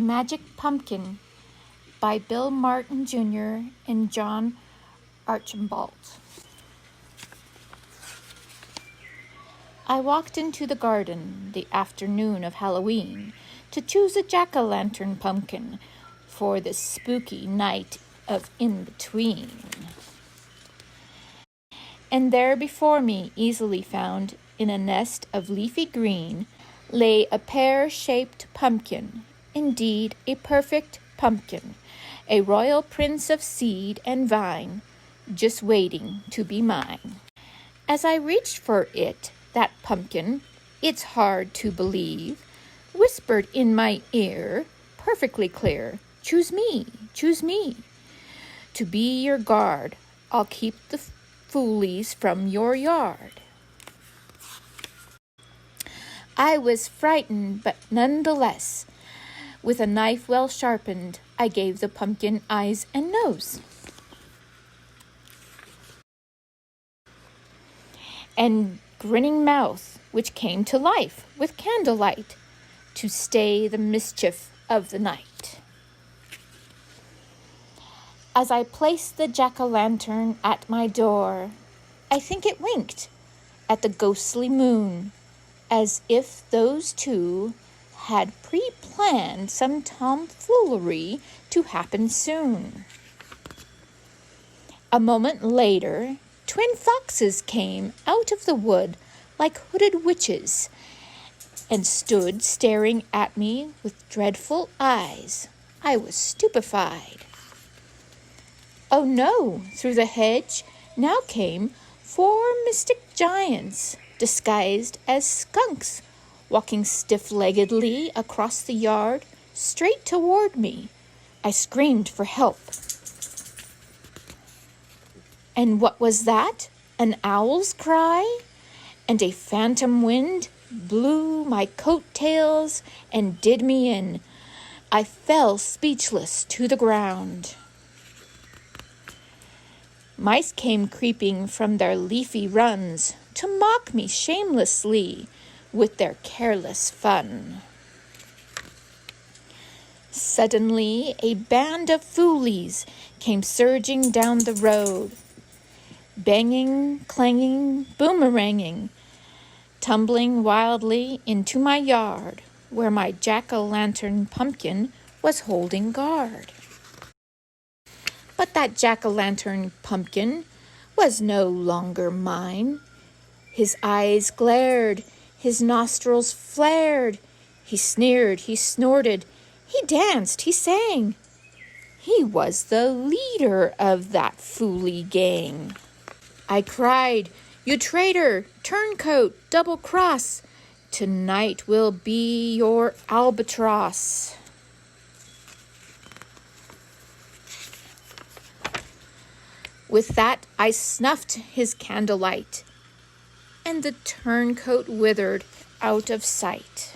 The Magic Pumpkin by Bill Martin Jr. and John Archambault. I walked into the garden the afternoon of Halloween to choose a jack-o'-lantern pumpkin for the spooky night of in-between. And there before me, easily found in a nest of leafy green, lay a pear-shaped pumpkin, indeed a perfect pumpkin, a royal prince of seed and vine, just waiting to be mine. As I reached for it, that pumpkin, it's hard to believe, whispered in my ear, perfectly clear, choose me, to be your guard, I'll keep the foolies from your yard. I was frightened, but nonetheless, with a knife well sharpened, I gave the pumpkin eyes and nose, and grinning mouth, which came to life with candlelight to stay the mischief of the night. As I placed the jack-o'-lantern at my door, I think it winked at the ghostly moon, as if those two had pre-planned some tomfoolery to happen soon. A moment later, twin foxes came out of the wood like hooded witches and stood staring at me with dreadful eyes. I was stupefied. Oh no, through the hedge now came 4 mystic giants, disguised as skunks, walking stiff-leggedly across the yard, straight toward me. I screamed for help. And what was that? An owl's cry? And a phantom wind blew my coat-tails and did me in. I fell speechless to the ground. Mice came creeping from their leafy runs to mock me shamelessly with their careless fun. Suddenly, a band of foolies came surging down the road, banging, clanging, boomeranging, tumbling wildly into my yard, where my jack-o'-lantern pumpkin was holding guard. But that jack-o'-lantern pumpkin was no longer mine. His eyes glared, his nostrils flared. He sneered, he snorted, he danced, he sang. He was the leader of that fooly gang. I cried, "You traitor, turncoat, double-cross, tonight will be your albatross." With that, I snuffed his candlelight, and the turncoat withered out of sight.